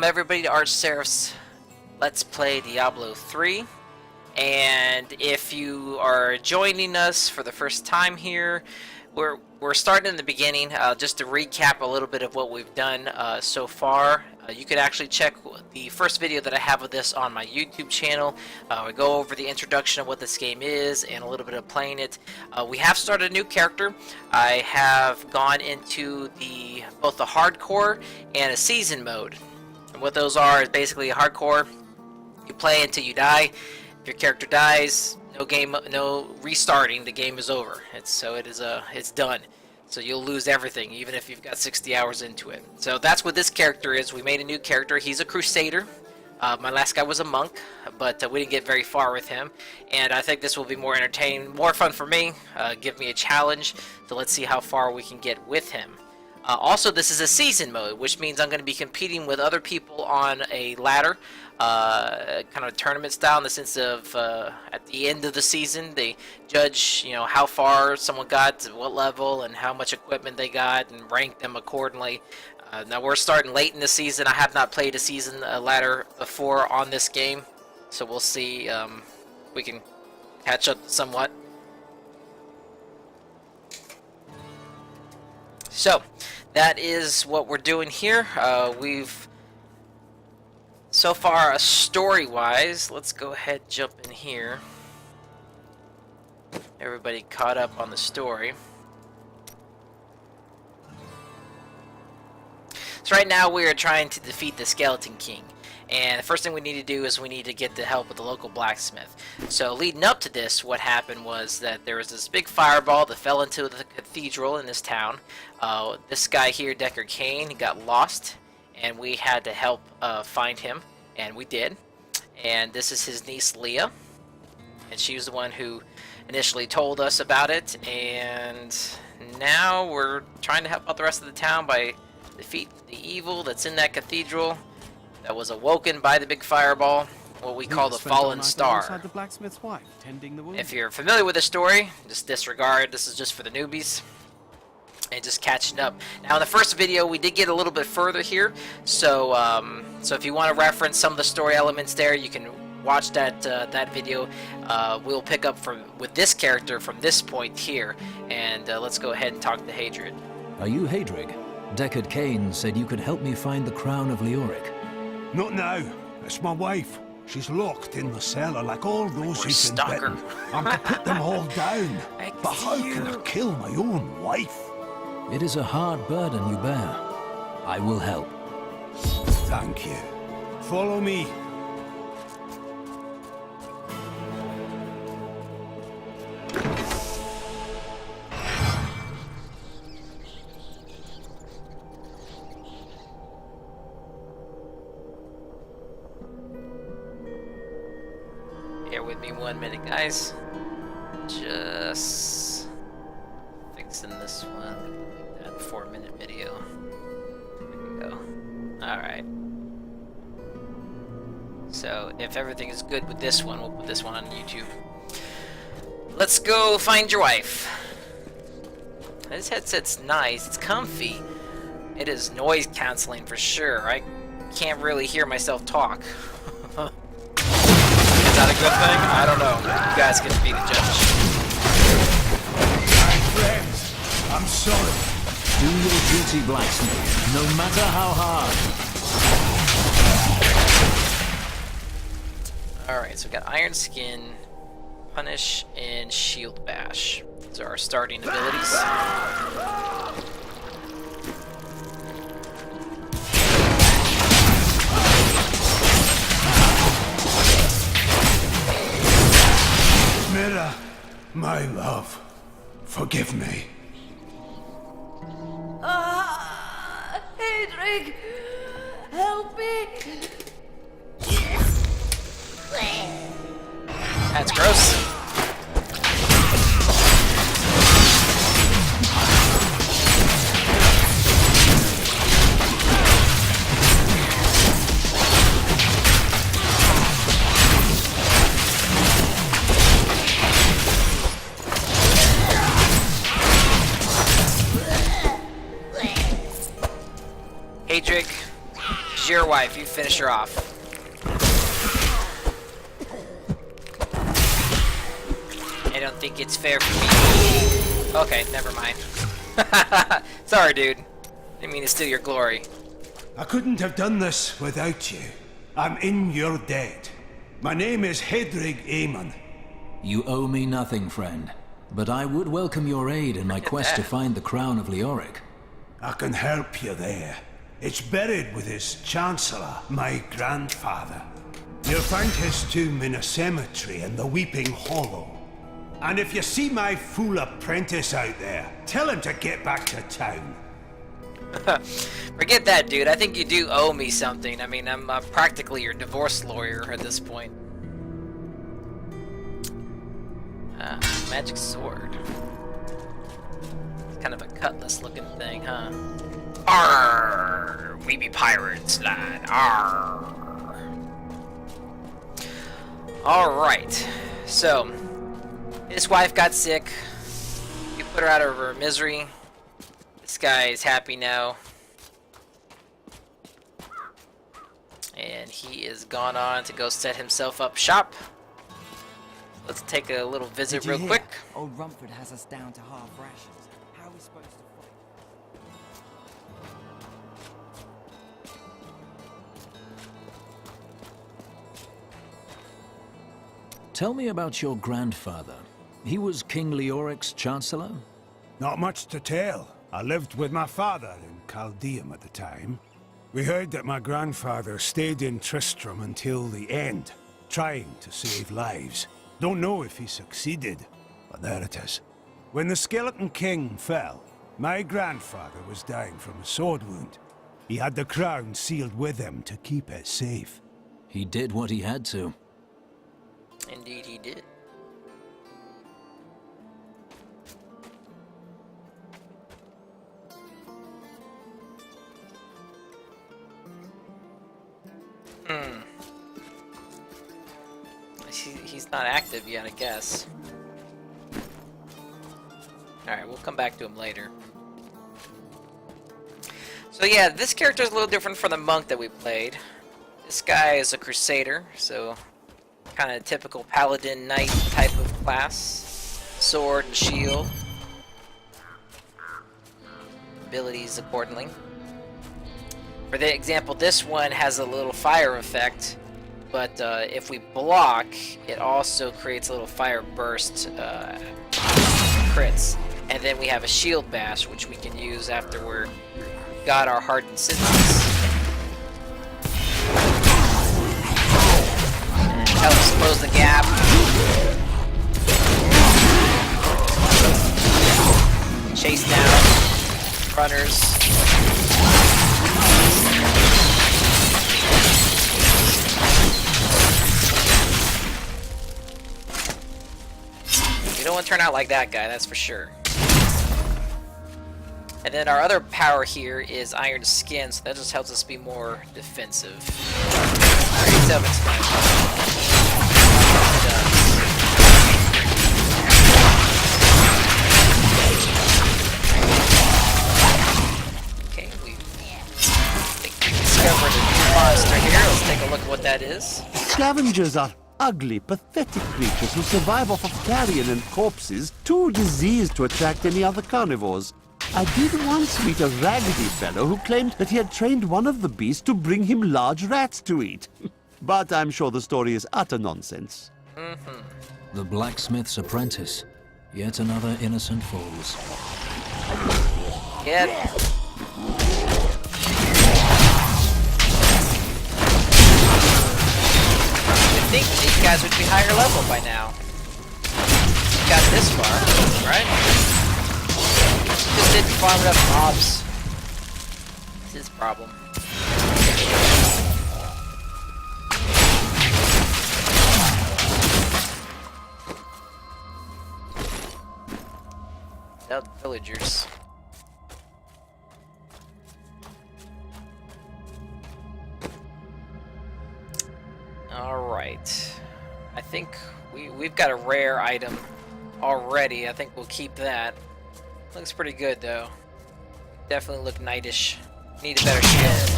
Everybody to Arch Seraph's Let's Play Diablo 3. And if you are joining us for the first time here, we're starting in the beginning. Just to recap a little bit of what we've done so far. You can actually check the first video that I have of this on my YouTube channel. We go over the introduction of what this game is and a little bit of playing it. We have started a new character. I have gone into both the hardcore and a season mode. And what those are is basically hardcore. You play until you die. If your character dies, no restarting. The game is over. It's done. So you'll lose everything, even if you've got 60 hours into it. So that's what this character is. We made a new character. He's a crusader. My last guy was a monk, but we didn't get very far with him. And I think this will be more entertaining, more fun for me. Give me a challenge. So let's see how far we can get with him. Also, this is a season mode, which means I'm going to be competing with other people on a ladder, kind of tournament style, in the sense of at the end of the season, they judge, how far someone got, to what level, and how much equipment they got, and rank them accordingly. Now we're starting late in the season. I have not played a season ladder before on this game, so we'll see if we can catch up somewhat. So, that is what we're doing here. We've, so far, story-wise, let's go ahead and jump in here. Everybody caught up on the story. So right now we are trying to defeat the Skeleton King. And the first thing we need to do is we need to get the help with the local blacksmith. So leading up to this, what happened was that there was this big fireball that fell into the cathedral in this town. This guy here, Deckard Cain, got lost, and we had to help find him, and we did. And this is his niece, Leah, and she was the one who initially told us about it. And now we're trying to help out the rest of the town by defeating the evil that's in that cathedral that was awoken by the big fireball, what we call the Fallen Star. The blacksmith's wife, tending the wound. If you're familiar with the story, just disregard. This is just for the newbies and just catching up. Now in the first video we did get a little bit further here, so so if you want to reference some of the story elements there, you can watch that video. We'll pick up with this character from this point here, and let's go ahead and talk to Hadrid. Are you Hadrig? Deckard Cain said you could help me find the crown of Leoric. Not now. It's my wife. She's locked in the cellar like all those who've been bitten. I'm to put them all down. But how can I kill my own wife? It is a hard burden you bear. I will help. Thank you. Follow me. Bear with me 1 minute, guys. Just fixing this one. Make that 4-minute video. There we go. Alright. So, if everything is good with this one, we'll put this one on YouTube. Let's go find your wife. This headset's nice. It's comfy. It is noise canceling for sure. I can't really hear myself talk. Is that a good thing? I don't know. You guys get to be the judge. My friends, I'm sorry. Do your duty, blacksmith, no matter how hard. Alright, so we got Iron Skin, Punish, and Shield Bash. These are our starting abilities. Mira, my love, forgive me. Hadrig, help me. That's gross. Hadrig, your wife. wife. You finish her off. I don't think it's fair for me. Okay, never mind. Sorry, dude. Didn't mean to steal your glory. I couldn't have done this without you. I'm in your debt. My name is Hedrig Aemon. You owe me nothing, friend. But I would welcome your aid in my quest to find the crown of Leoric. I can help you there. It's buried with his chancellor, my grandfather. You'll find his tomb in a cemetery in the Weeping Hollow. And if you see my fool apprentice out there, tell him to get back to town. Forget that, dude. I think you do owe me something. I mean, I'm practically your divorce lawyer at this point. Magic sword. It's kind of a cutlass-looking thing, huh? Arr! We be pirates, lad. Arr! Alright. So, his wife got sick. You put her out of her misery. This guy is happy now. And he is gone on to go set himself up shop. Let's take a little visit real quick. Old Rumford has us down to half rations. How are we supposed to fight? Tell me about your grandfather. He was King Leoric's chancellor? Not much to tell. I lived with my father in Caldeum at the time. We heard that my grandfather stayed in Tristram until the end, trying to save lives. Don't know if he succeeded, but there it is. When the Skeleton King fell, my grandfather was dying from a sword wound. He had the crown sealed with him to keep it safe. He did what he had to. Indeed he did. He's not active yet, I guess. Alright, we'll come back to him later. So yeah, this character is a little different from the monk that we played. This guy is a crusader, so kind of typical paladin knight type of class. Sword and shield. Abilities accordingly. For the example, this one has a little fire effect, but if we block, it also creates a little fire burst crits. And then we have a shield bash, which we can use after we're got our hardened senses. And helps close the gap. Chase down runners. You don't want to turn out like that guy, that's for sure. And then our other power here is Iron Skin, so that just helps us be more defensive. Great self-explained. Okay, we discovered a new monster here. Let's take a look at what that is. Scavengers are ugly, pathetic creatures who survive off of carrion and corpses, too diseased to attract any other carnivores. I did once meet a raggedy fellow who claimed that he had trained one of the beasts to bring him large rats to eat. But I'm sure the story is utter nonsense. The blacksmith's apprentice. Yet another innocent falls. Yep. You'd think these guys would be higher level by now. Got this far, right? Just didn't farm enough mobs. It's his problem. Without villagers. Alright. I think we've got a rare item already. I think we'll keep that. Looks pretty good though. Definitely look knightish. Need a better shield.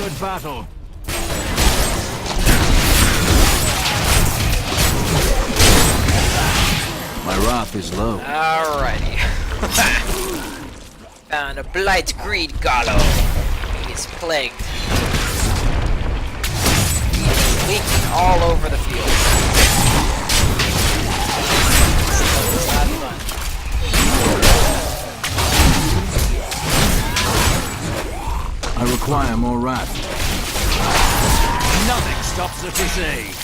good battle. My wrath is low. Alrighty. Found a blight greed gallo. He's plagued. He's leaking all over the field. It's not fun. I require more wrath. Nothing stops the crusade.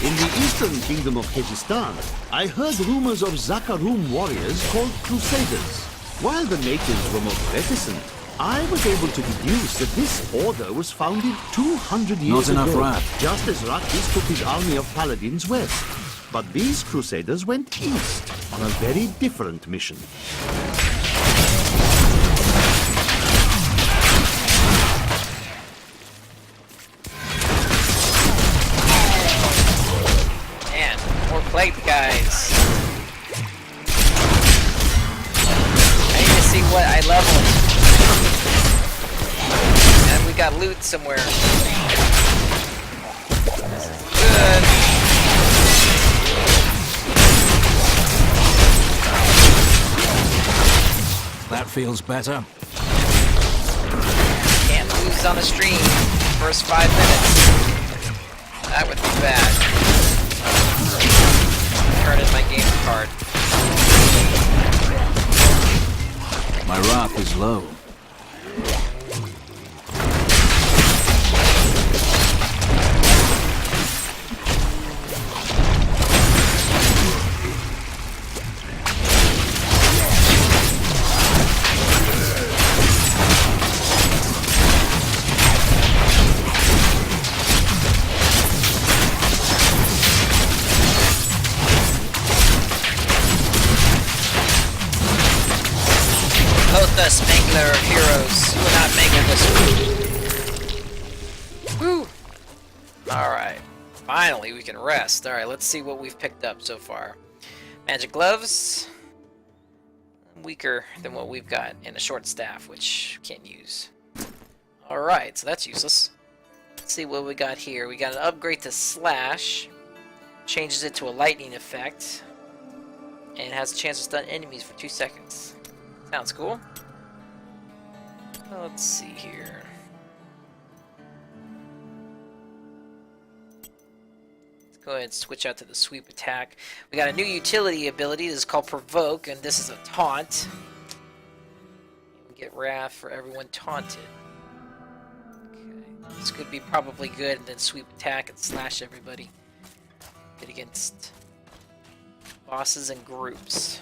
In the eastern kingdom of Kyrgyzstan, I heard rumors of Zakharum warriors called Crusaders. While the natives were more reticent, I was able to deduce that this order was founded 200 years Not enough ago, wrath. just as Rakis took his army of paladins west. But these Crusaders went east on a very different mission. Man, more plagued guys. I need to see what I leveled. And we got loot somewhere. This is good. That feels better. Can't lose on a stream. First 5 minutes. That would be bad. Turn in my game card. My wrath is low. Both us Mangler of heroes. We're not making this one. Woo! Alright. Finally, we can rest. Alright, let's see what we've picked up so far. Magic gloves. Weaker than what we've got. And a short staff, which we can't use. Alright, so that's useless. Let's see what we got here. We got an upgrade to slash. Changes it to a lightning effect. And has a chance to stun enemies for 2 seconds. Sounds cool. Let's see here. Let's go ahead and switch out to the sweep attack. We got a new utility ability. This is called Provoke, and this is a taunt. We get wrath for everyone taunted. Okay. This could be probably good, and then sweep attack and slash everybody. Good against bosses and groups.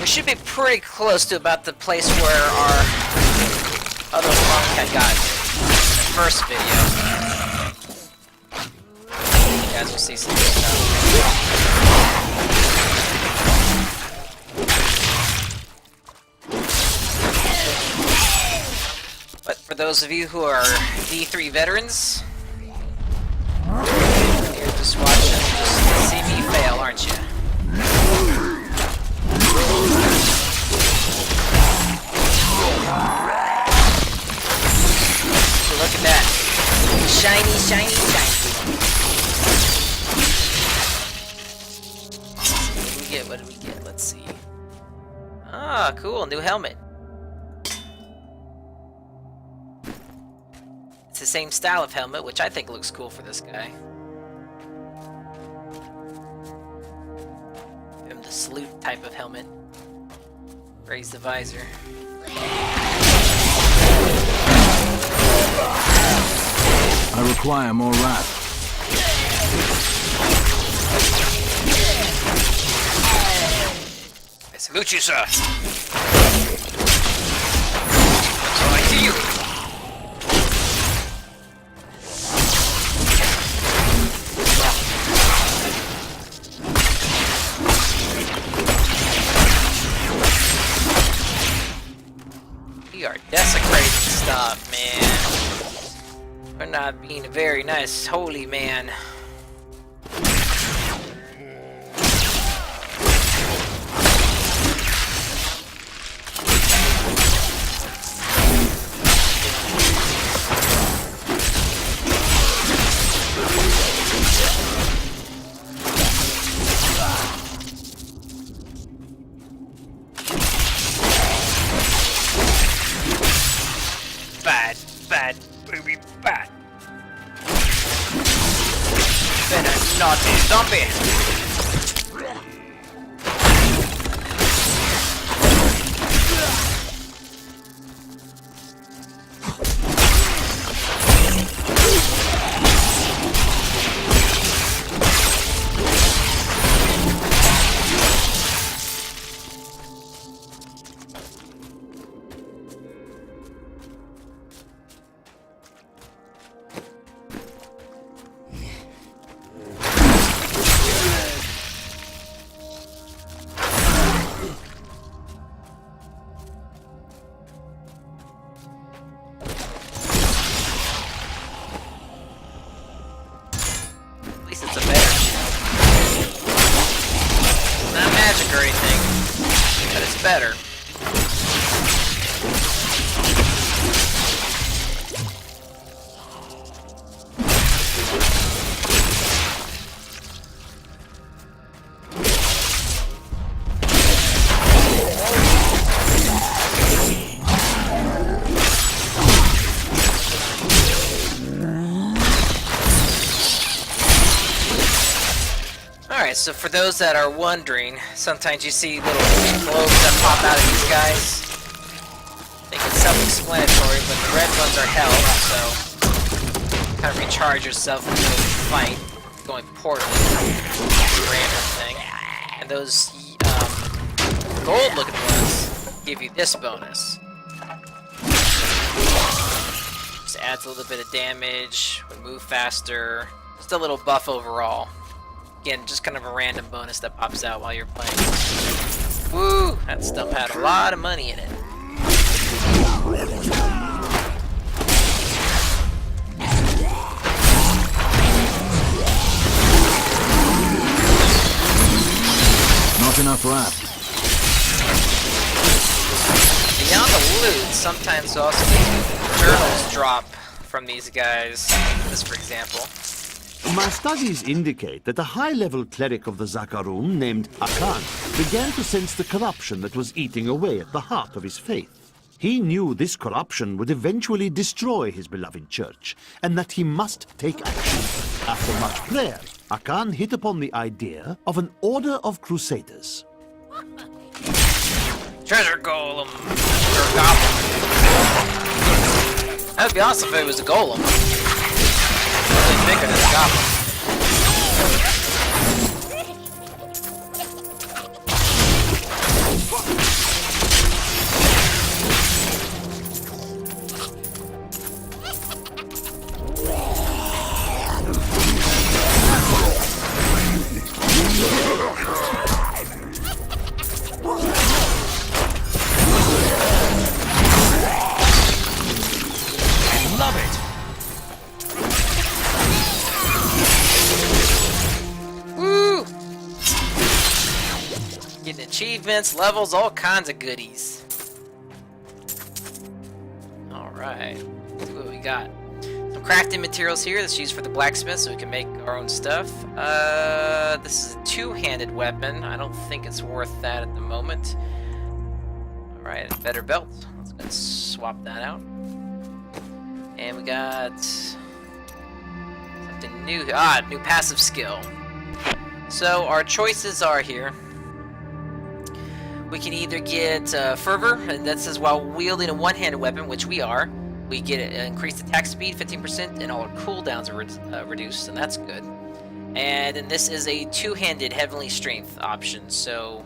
Should be pretty close to about the place where our other monk had gotten. first video. You guys will see some good stuff. But for those of you who are D3 veterans, you're just watching, just to see me fail, aren't you? Look at that. Shiny, shiny, shiny. What did we get? Let's see. Ah, cool. New helmet. It's the same style of helmet, which I think looks cool for this guy. Give him the salute type of helmet. Raise the visor. I require more wrath. I salute you, sir. So I to you. We are desecrating stuff, man. We're not being a very nice holy man. Bad, bad, baby, bad. Been a naughty zombie. At least it's a better shield. Not magic or anything, but it's better. Alright, so for those that are wondering, sometimes you see little globes that pop out of these guys. I think it's self-explanatory, but the red ones are health, so kind of recharge yourself when you fight, going poorly, random thing. And those gold-looking ones give you this bonus. Just adds a little bit of damage, we move faster, just a little buff overall. Again, just kind of a random bonus that pops out while you're playing. Woo! That stuff had a lot of money in it. Not enough wrath. Beyond the loot, sometimes also journals drop from these guys. This, for example. My studies indicate that a high-level cleric of the Zakarum named Akan began to sense the corruption that was eating away at the heart of his faith. He knew this corruption would eventually destroy his beloved church, and that he must take action. After much prayer, Akan hit upon the idea of an order of crusaders. Treasure golem. Or goblin. That would be awesome if it was a golem. Really bigger than a goblin. achievements, levels, all kinds of goodies. Alright, let's see what we got. Some crafting materials here that's used for the blacksmith so we can make our own stuff. This is a two-handed weapon. I don't think it's worth that at the moment. Alright, a better belt. Let's go and swap that out. And we got something new. New passive skill. So our choices are here. We can either get Fervor, and that says while wielding a one-handed weapon, which we are, we get increased attack speed 15%, and all our cooldowns are reduced, and that's good. And then this is a two-handed heavenly strength option, so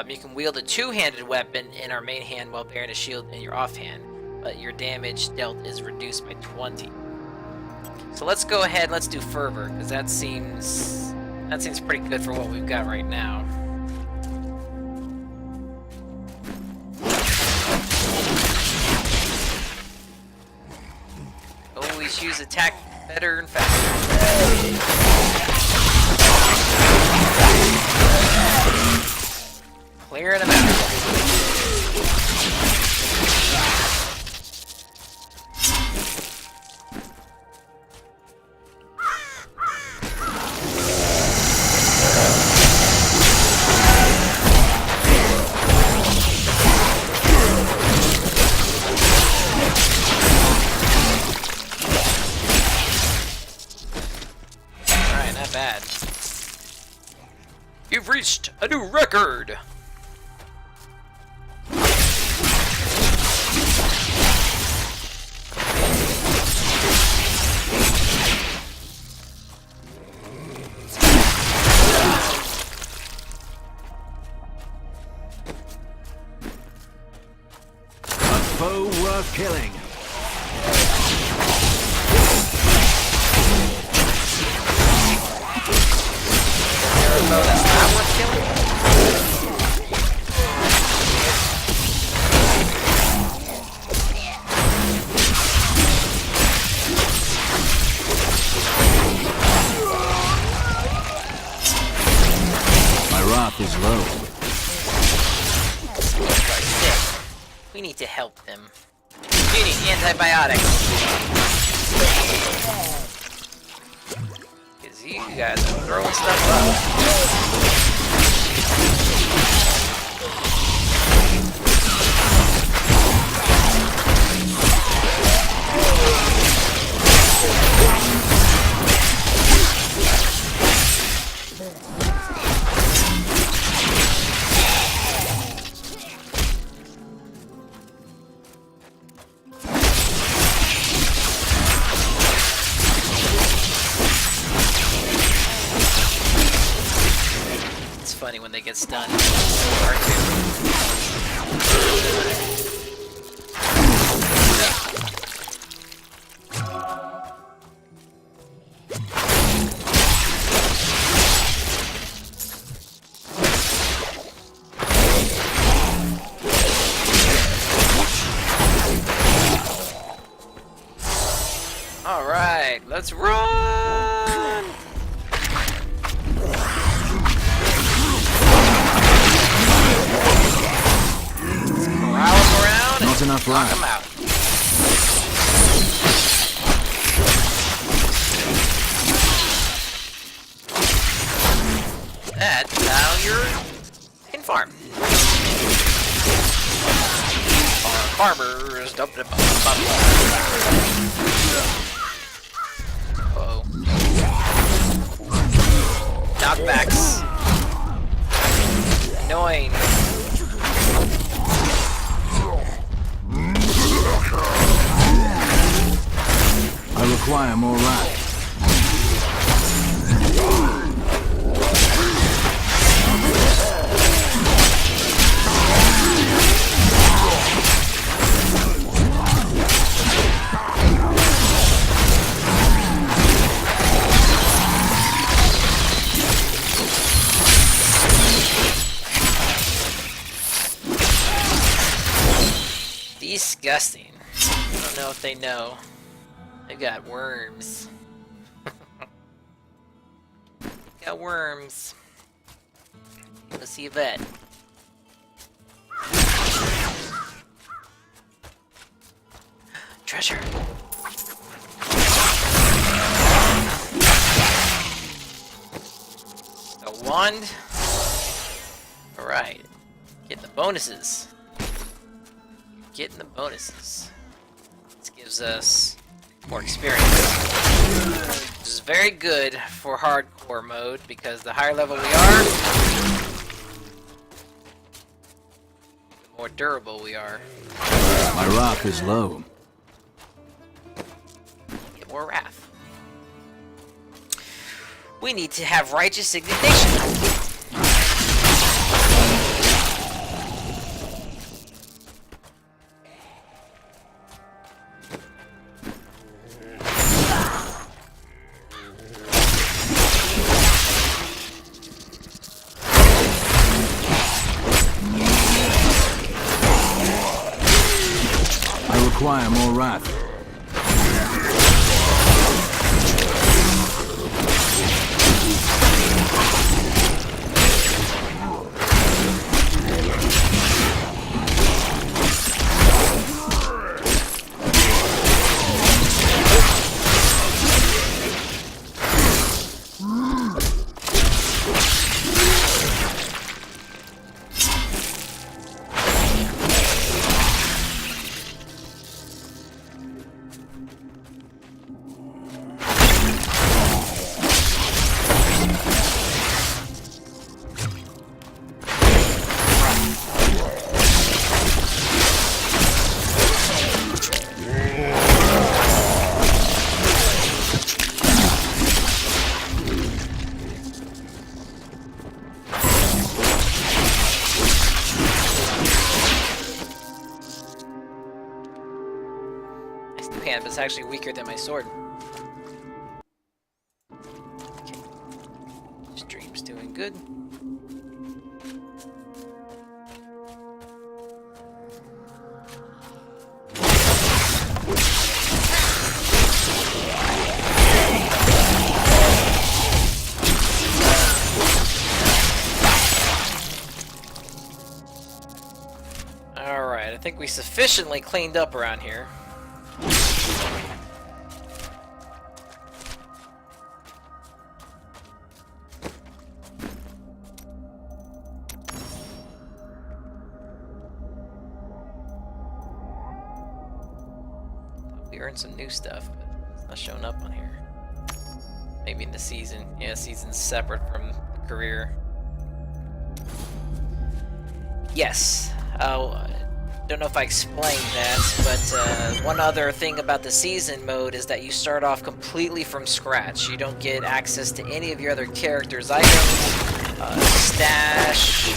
you can wield a two-handed weapon in our main hand while bearing a shield in your offhand, but your damage dealt is reduced by 20. So let's go ahead, let's do Fervor, because that seems pretty good for what we've got right now. Always use attack better and faster. Clearing them out. Bad. You've reached a new record! A foe worth killing. So that's not worth killing? My wrath is low. Sick. We need to help them. You need antibiotics. You guys are throwing stuff up. Funny when they get stunned. All right, let's run. Not enough Knock life. him out. That's how you're in farm. Farmers. Uh-oh. Knockbacks. Annoying. I require more wrath. Disgusting. I don't know if they know. They got worms. Got worms. Let's see a vet. treasure. A wand. Alright. Getting the bonuses. Getting the bonuses. This gives us more experience. Which is very good for hardcore mode because the higher level we are, the more durable we are. My wrath is low. Get more wrath. We need to have righteous indignation. I require more wrath. Hand, but it's actually weaker than my sword. Okay. Stream's doing good. Alright, I think we sufficiently cleaned up around here. We earned some new stuff, but it's not showing up on here. Maybe in the season. Yeah, season's separate from the career. Yes. Don't know if I explained that, but one other thing about the season mode is that you start off completely from scratch. You don't get access to any of your other characters' items, stash,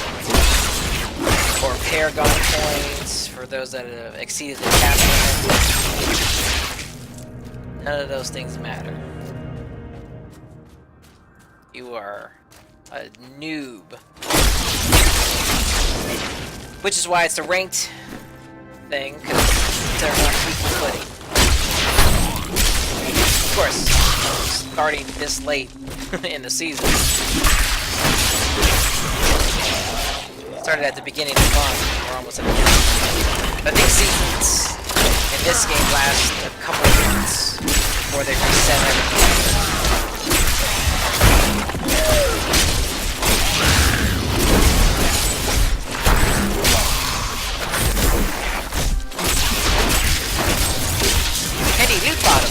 or Paragon points for those that have exceeded the cap limit. None of those things matter. You are a noob. Which is why it's a ranked thing, because it's everyone equal footing. Of course, starting this late in the season. Started at the beginning of the month, or almost at the end. I think seasons in this game last a couple of months before they reset everything. Loot bottom.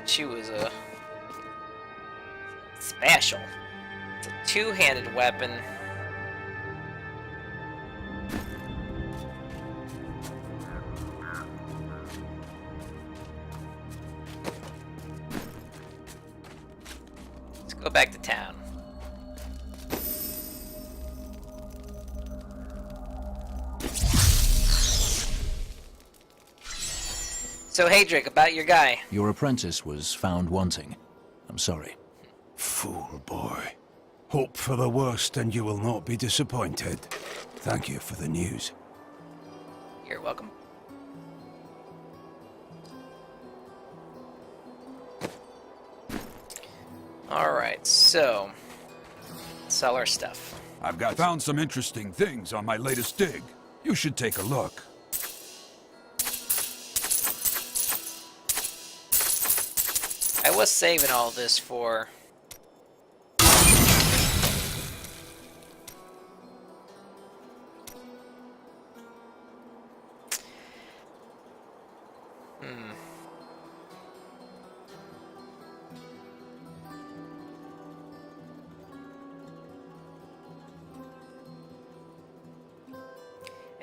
She was a special. It's a two-handed weapon. Let's go back to town. So, hey, Drake, about your guy. Your apprentice was found wanting. I'm sorry. Fool boy. Hope for the worst and you will not be disappointed. Thank you for the news. You're welcome. Alright, so... sell our stuff. Found some interesting things on my latest dig. You should take a look. I was saving all this for...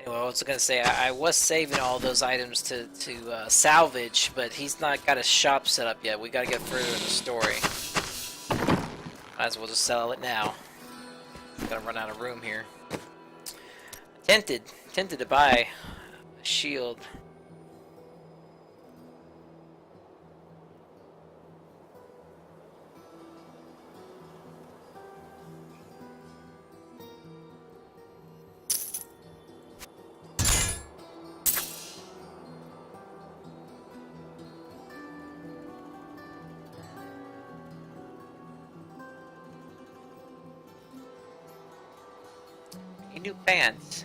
Anyway, I was gonna say I was saving all those items to salvage, but he's not got a shop set up yet. We gotta get further in the story. Might as well just sell it now. Gonna run out of room here. Tempted to buy a shield. New pants.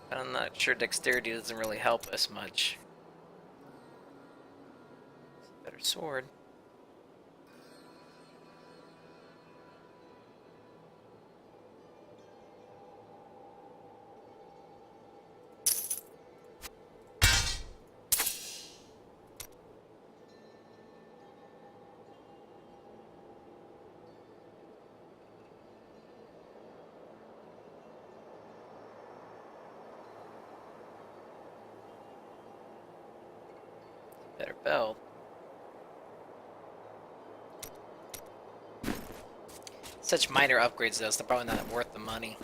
But I'm not sure dexterity doesn't really help us much. Better sword. Better belt. Such minor upgrades though, so they're probably not worth the money.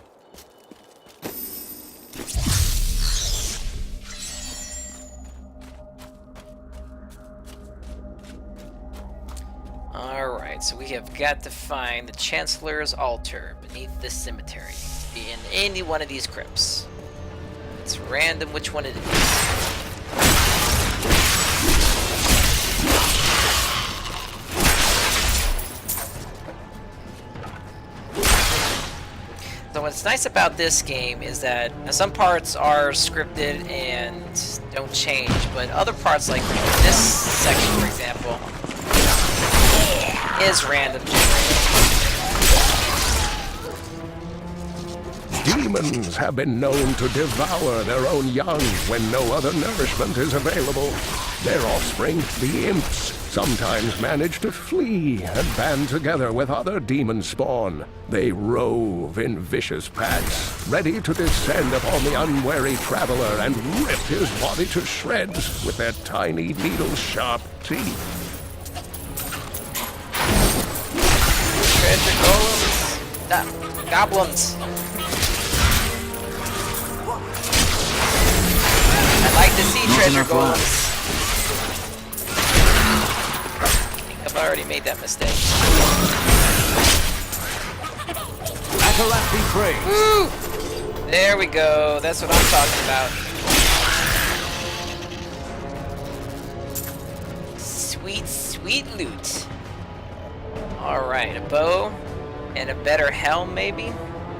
Alright, so we have got to find the Chancellor's Altar beneath this cemetery. Be in any one of these crypts. It's random which one it is. So what's nice about this game is that some parts are scripted and don't change, but other parts, like this section, for example, is random generated. Demons have been known to devour their own young when no other nourishment is available. Their offspring, the imps, sometimes manage to flee and band together with other demon spawn. They rove in vicious packs, ready to descend upon the unwary traveler and rip his body to shreds with their tiny needle-sharp teeth. Treasure golems. Goblins. I'd like to see treasure golems. I've already made that mistake. Woo! There we go. That's what I'm talking about. Sweet, sweet loot. Alright, a bow and a better helm, maybe?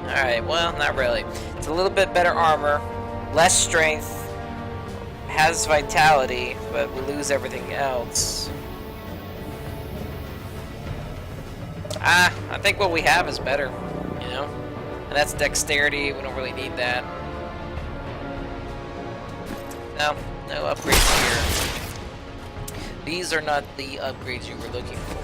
Alright, well, not really. It's a little bit better armor, less strength, has vitality, but we lose everything else. I think what we have is better, you know? And that's dexterity, we don't really need that. No upgrades here. These are not the upgrades you were looking for.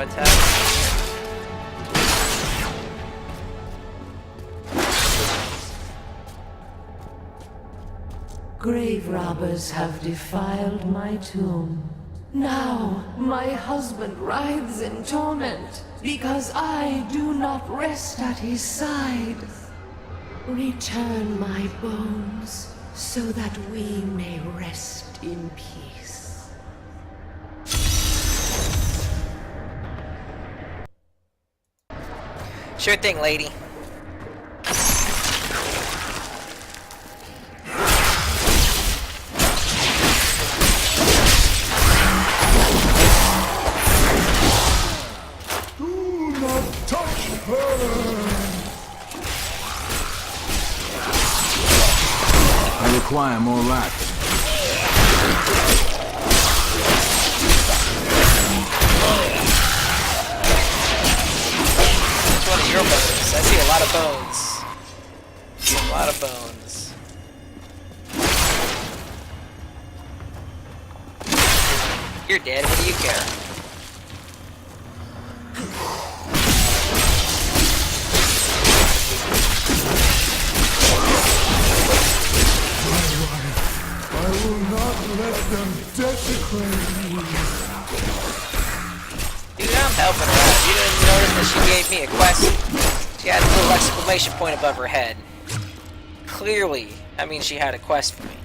attack. Grave robbers have defiled my tomb. Now my husband writhes in torment because I do not rest at his side. Return my bones so that we may rest in peace. Sure thing, lady. I require more rats. Which one of your bones? I see a lot of bones. I see a lot of bones. You're dead, what do you care? I will not let them desecrate me. Dude, I'm helping her out. You didn't notice that she gave me a quest? She had a little exclamation point above her head. Clearly, I mean she had a quest for me.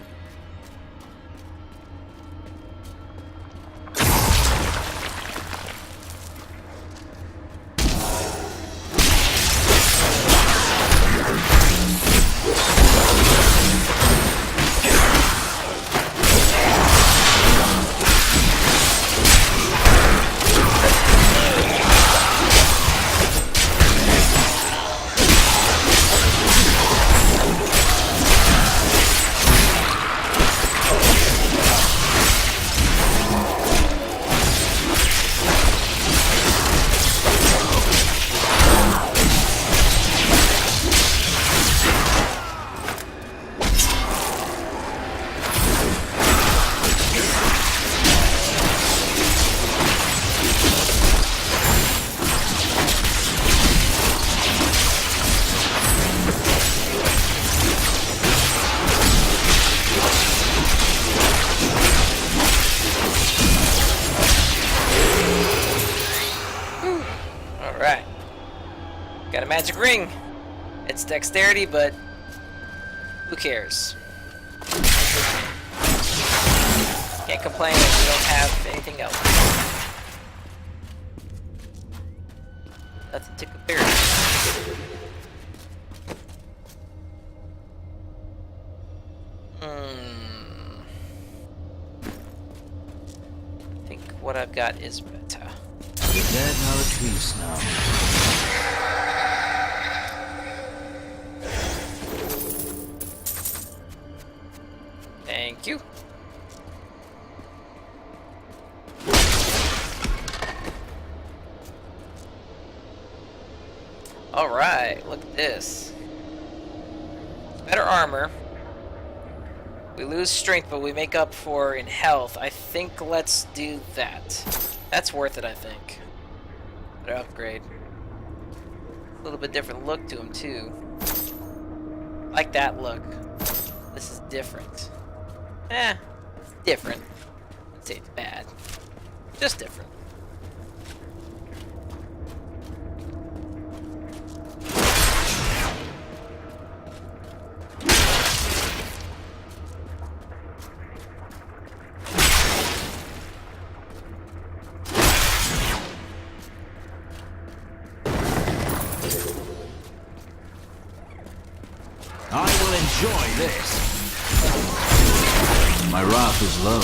Alright. Got a magic ring. It's dexterity, but who cares? Can't complain if you don't have anything else. Nothing to compare to. I think what I've got is better. The dead are at peace now. Thank you. Alright, look at this. Better armor. We lose strength, but we make up for in health. I think let's do that. That's worth it, I think. Better upgrade. A little bit different look to him, too. Like that look. This is different. It's different. I'd say it's bad. Just different. I will enjoy this. My wrath is low.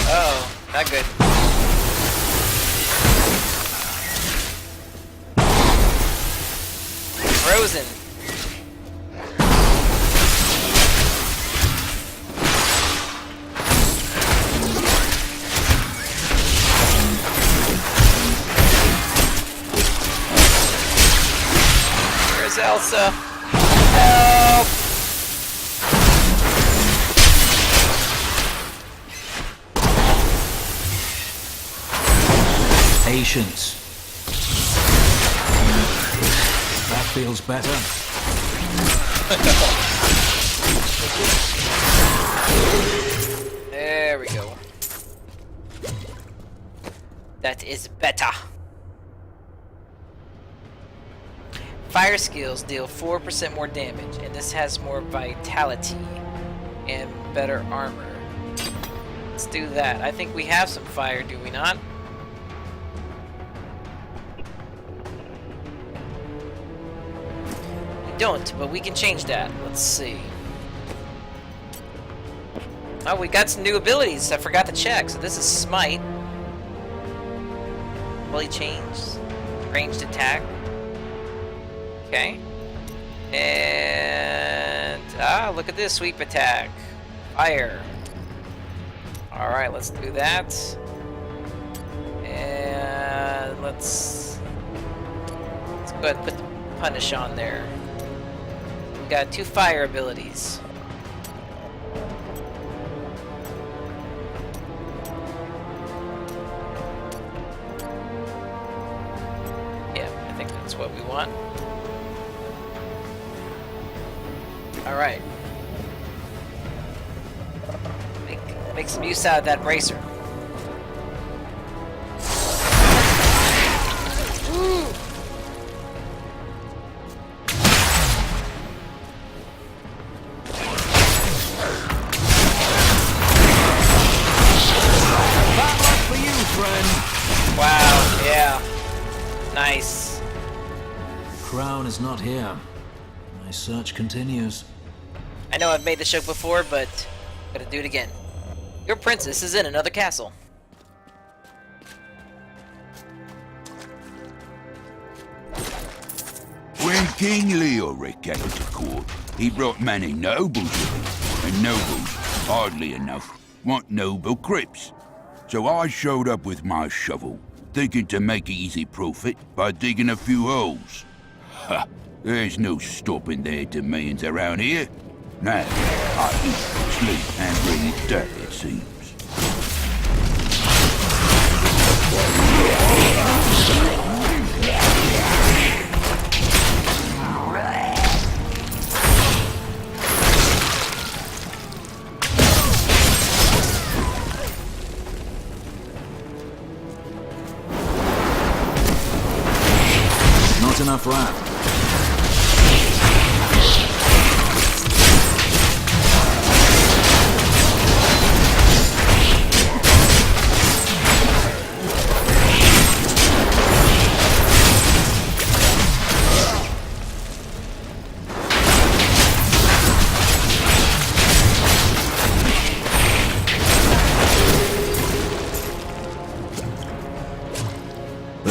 Oh, not good. Frozen. Where's Elsa? Help! Patience. That feels better. There we go. That is better. Fire skills deal 4% more damage, and this has more vitality and better armor. Let's do that. I think we have some fire, do we not? We don't, but we can change that. Let's see. Oh, we got some new abilities. I forgot to check. So this is Smite. Fully changed. Ranged attack. Okay. And look at this sweep attack. Fire. Alright, let's do that. And let's go ahead and put the punish on there. We got 2 fire abilities. Yeah, I think that's what we want. Alright. Make some use out of that bracer. Woo! Bad luck for you, friend. Wow, yeah. Nice. Crown is not here. My search continues. I know I've made the show before, but I'm gonna do it again. Your princess is in another castle. When King Leoric came to court, he brought many nobles with him, and nobles, oddly enough, want noble crypts. So I showed up with my shovel, thinking to make easy profit by digging a few holes. Ha! There's no stopping their demands around here. Now, I eat, sleep, and breathe dirt, it seems. Not enough wrath.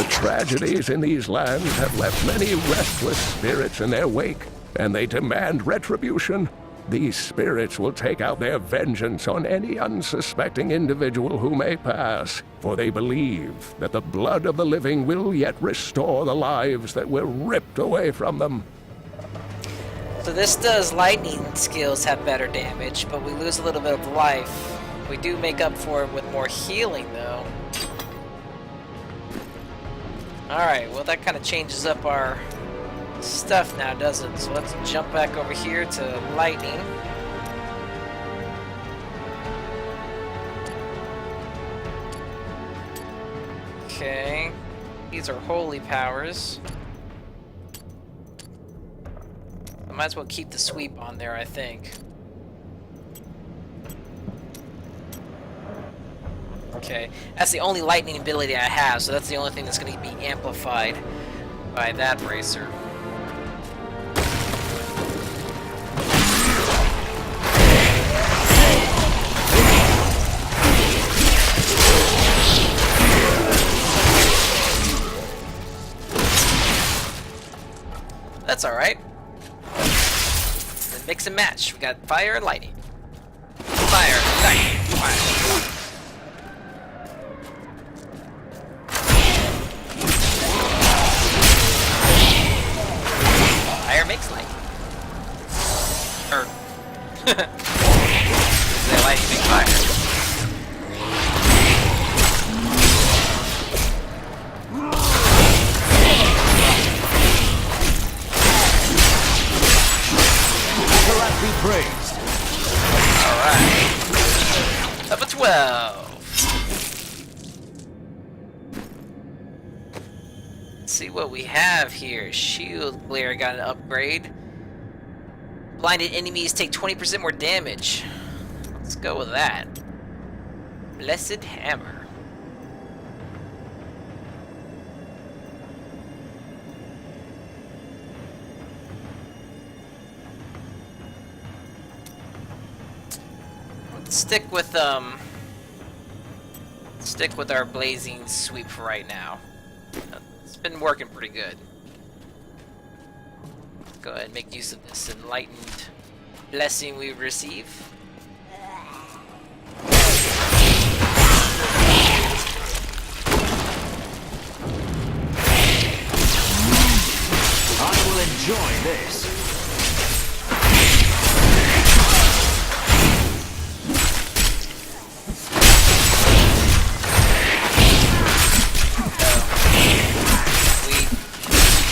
Tragedies in these lands have left many restless spirits in their wake, and they demand retribution. These spirits will take out their vengeance on any unsuspecting individual who may pass, for they believe that the blood of the living will yet restore the lives that were ripped away from them. So this does lightning skills have better damage, but we lose a little bit of life. We do make up for it with more healing, though. Alright, well that kind of changes up our stuff now, doesn't it? So let's jump back over here to lightning. Okay, these are holy powers. I might as well keep the sweep on there, I think. Okay, that's the only lightning ability I have, so that's the only thing that's going to be amplified by that bracer. That's alright. Then mix and match. We got fire and lightning. Fire, lightning, fire. Fire makes light. They lightning make fire. praised. Alright. Level 12. Let's see what we have here. Shield Glare got an upgrade. Blinded enemies take 20% more damage. Let's go with that. Blessed Hammer. Stick with our blazing sweep for right now. It's been working pretty good. Let's go ahead and make use of this enlightened blessing we receive. I will enjoy this.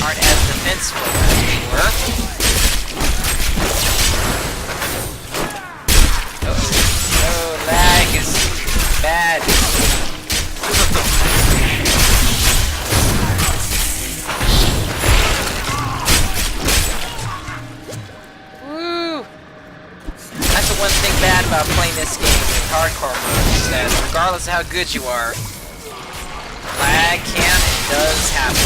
Aren't as defensive as we were. Oh, lag is bad. Woo! That's the one thing bad about playing this game in hardcore mode, is that regardless of how good you are, lag can and does happen.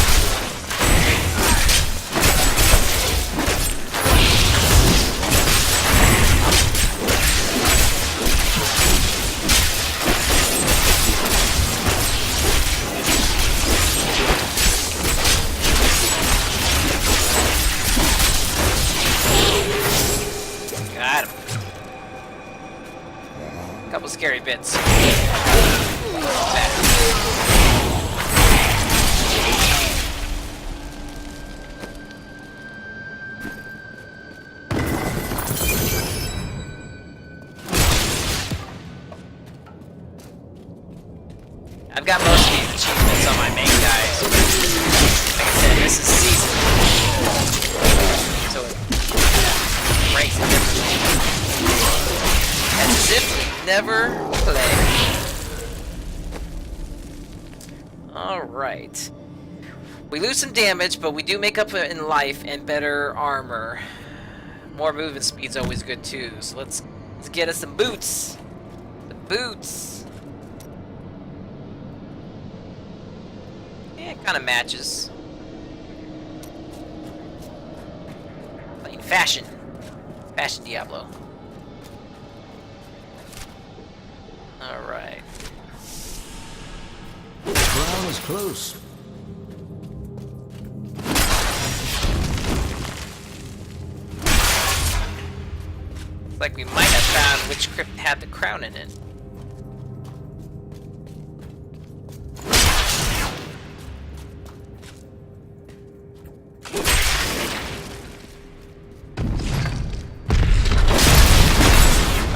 Got him. Couple scary bits. I've got most of these achievements on my main guys. Like I said, this is season. So it breaks it differently. As if we never played. Alright. We lose some damage, but we do make up in life and better armor. More movement speed's always good too, so let's get us some boots. The boots. Yeah, it kind of matches. Playing fashion. Fashion Diablo. Alright. The crown is close. Looks like we might have found which crypt had the crown in it.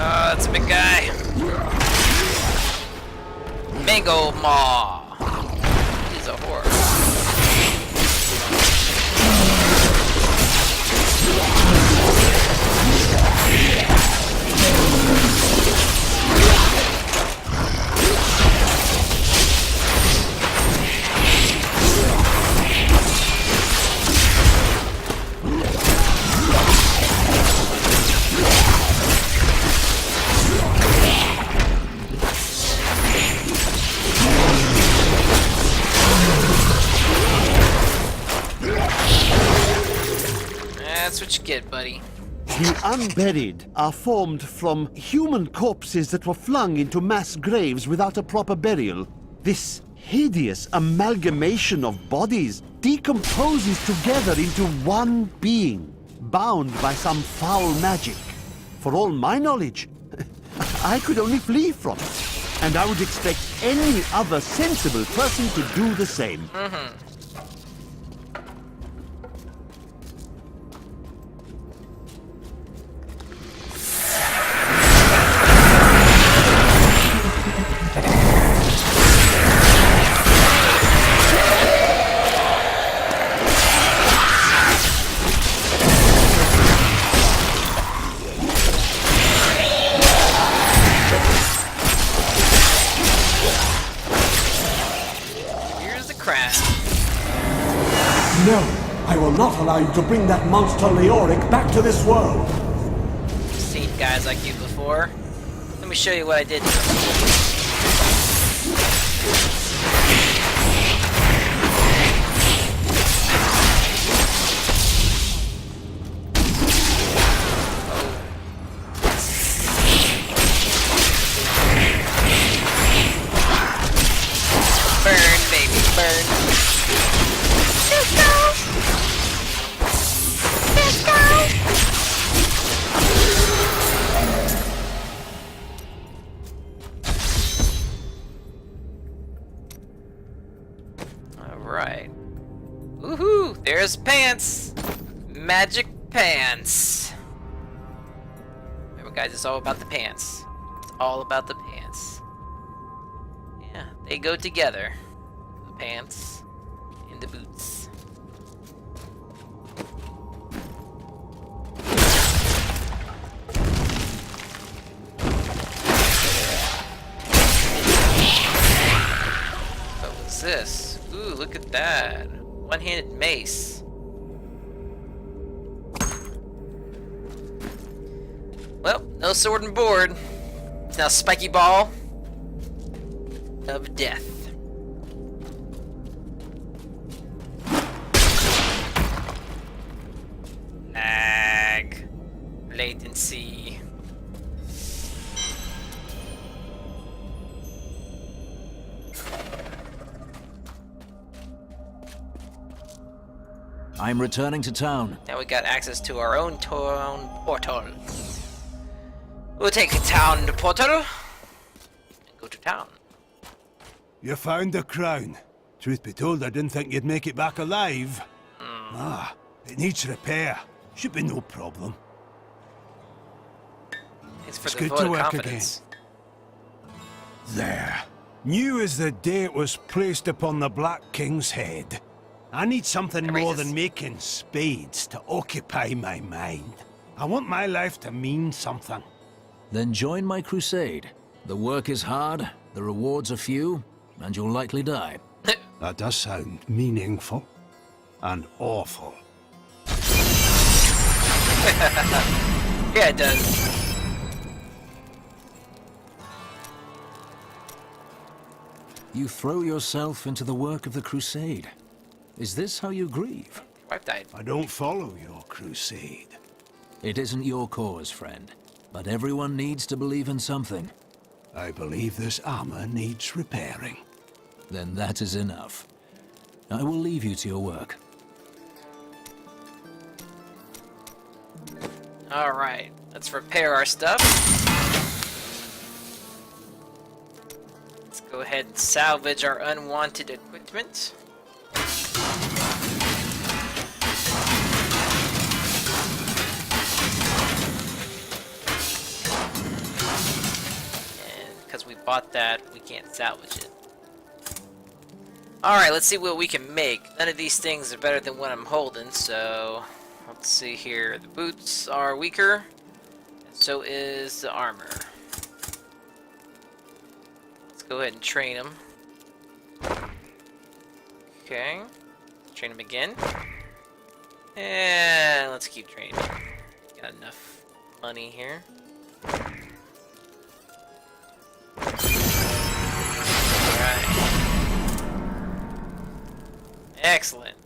Oh, that's a big guy. Mango Maw. He's a horror. That's what you get, buddy. The unburied are formed from human corpses that were flung into mass graves without a proper burial. This hideous amalgamation of bodies decomposes together into one being, bound by some foul magic. For all my knowledge, I could only flee from it. And I would expect any other sensible person to do the same. will not allow you to bring that monster Leoric back to this world. I've seen guys like you before. Let me show you what I did to him. Burn, baby, burn. Disco! Alright. Woohoo! There's pants! Magic pants! Remember guys, it's all about the pants. It's all about the pants. Yeah, they go together. The pants and the boots. What was this? Ooh, look at that. One-handed mace. Well, no sword and board. It's now spiky ball of death. Lag. Latency. I'm returning to town. Now we got access to our own town portal. We'll take a town portal and go to town. You found the crown. Truth be told, I didn't think you'd make it back alive. Ah, it needs repair. Should be no problem. Thanks for It's the good vote to of work confidence. There. New as the day it was placed upon the Black King's head. I need something more than making spades to occupy my mind. I want my life to mean something. Then join my crusade. The work is hard, the rewards are few, and you'll likely die. That does sound meaningful. And awful. Yeah, it does. You throw yourself into the work of the crusade. Is this how you grieve? Wife died. I don't follow your crusade. It isn't your cause, friend. But everyone needs to believe in something. I believe this armor needs repairing. Then that is enough. I will leave you to your work. Alright, let's repair our stuff. Let's go ahead and salvage our unwanted equipment. And because we bought that, we can't salvage it. Alright, let's see what we can make. None of these things are better than what I'm holding, so... Let's see here. The boots are weaker, and so is the armor. Let's go ahead and train them. Okay. Train them again. And let's keep training. Got enough money here. Alright. Excellent.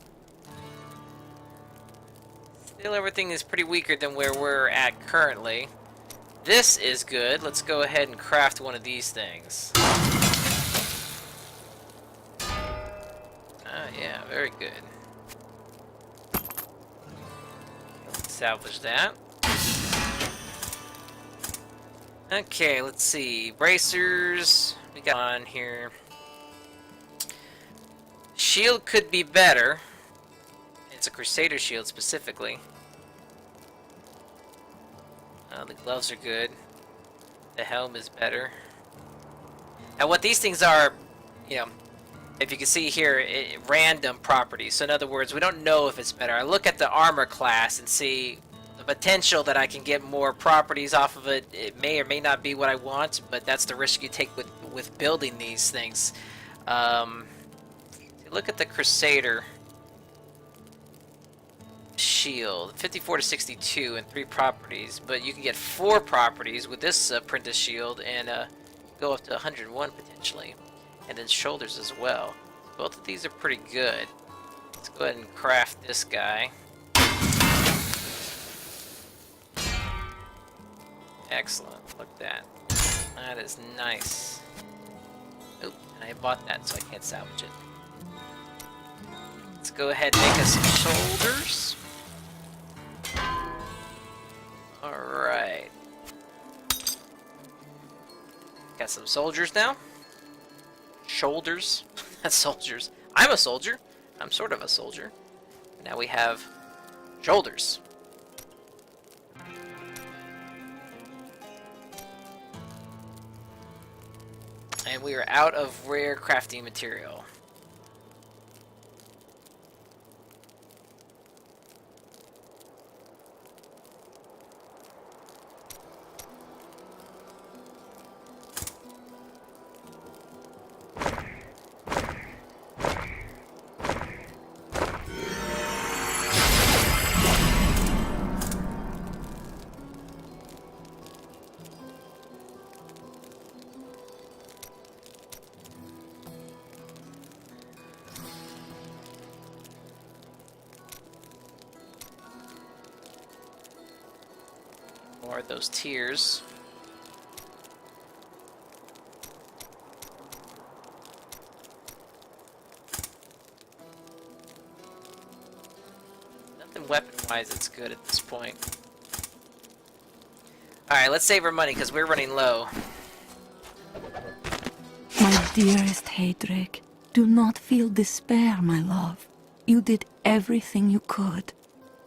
Still, everything is pretty weaker than where we're at currently. This is good. Let's go ahead and craft one of these things. Ah, yeah, very good. Let's salvage that. Okay, let's see. Bracers. We got on here. Shield could be better. It's a Crusader shield specifically. The gloves are good. The helm is better. Now what these things are, you know, if you can see here, random properties. So in other words, we don't know if it's better. I look at the armor class and see the potential that I can get more properties off of it. It may or may not be what I want, but that's the risk you take with building these things. Look at the Crusader. shield, 54 to 62 and 3 properties, but you can get 4 properties with this apprentice shield and go up to 101 potentially, and then shoulders as well. Both of these are pretty good. Let's go ahead and craft this guy. Excellent. Look at that. That is nice. Oop, and I bought that, so I can't salvage it. Let's go ahead and make us some shoulders. Alright. Got some soldiers now. Shoulders. That's soldiers. I'm a soldier. I'm sort of a soldier. Now we have shoulders. And we are out of rare crafting material. More of those tiers. Nothing weapon-wise that's good at this point. Alright, let's save our money because we're running low. My dearest Heydrich, do not feel despair, my love. You did everything you could.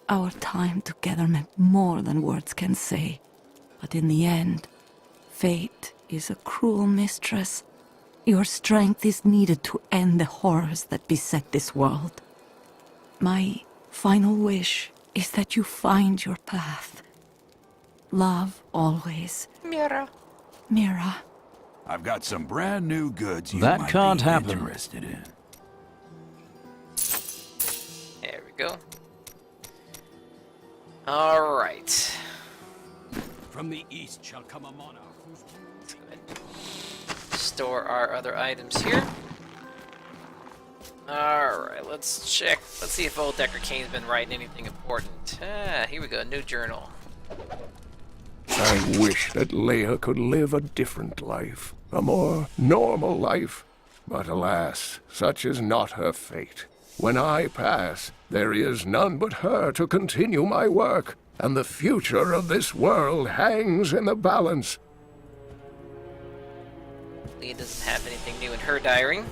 Our time together meant more than words can say. But in the end, fate is a cruel mistress. Your strength is needed to end the horrors that beset this world. My final wish is that you find your path. Love always. Mira. Mira. I've got some brand new goods you That might can't be happen. interested in. There we go. Alright. From the east shall come a monarch whose Store our other items here. Alright, let's check. Let's see if old Decker Kane's been writing anything important. Ah, here we go, new journal. I wish that Leia could live a different life, a more normal life. But alas, such is not her fate. When I pass, there is none but her to continue my work, and the future of this world hangs in the balance. Leah doesn't have anything new in her diary.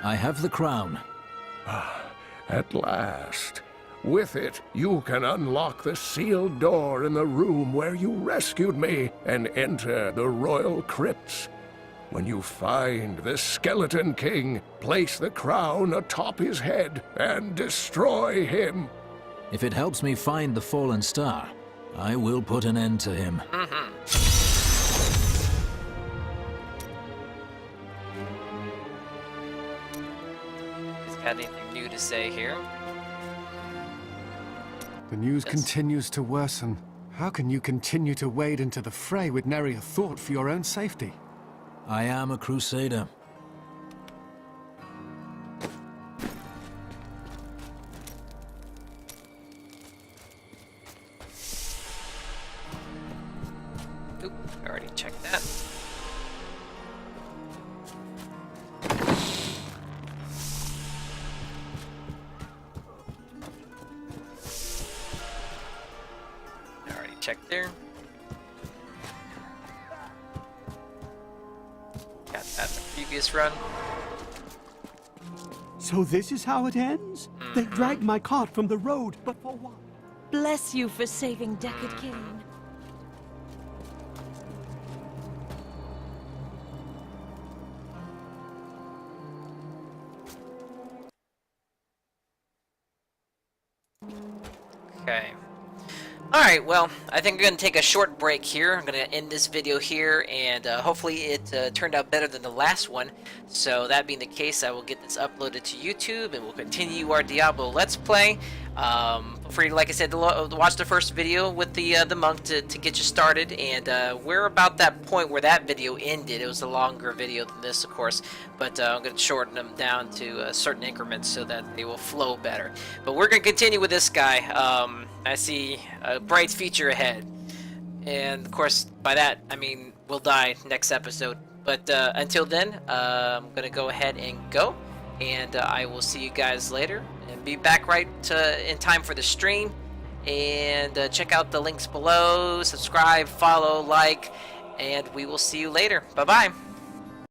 I have the crown. At last. With it, you can unlock the sealed door in the room where you rescued me and enter the royal crypts. When you find the Skeleton King, place the crown atop his head and destroy him. If it helps me find the fallen star, I will put an end to him. He's got anything new to say here? The news Yes. continues to worsen. How can you continue to wade into the fray with nary a thought for your own safety? I am a crusader. Oop, I already checked that. I already checked there. Got that in the previous run. So this is how it ends? They dragged my cart from the road, but for what? Bless you for saving Deckard Cain. Okay. Alright, well, I think I'm going to take a short break here. I'm going to end this video here, and hopefully it turned out better than the last one. So that being the case, I will get this uploaded to YouTube, and we'll continue our Diablo Let's Play. Feel free, like I said, to watch the first video with the monk to get you started, and we're about that point where that video ended. It was a longer video than this, of course, but I'm going to shorten them down to certain increments so that they will flow better. But we're going to continue with this guy. I see a bright future ahead, and of course, by that, I mean we'll die next episode. But until then, I'm going to go ahead and go, and I will see you guys later. And be back right in time for the stream, and check out the links below, subscribe, follow, like, and we will see you later. Bye bye.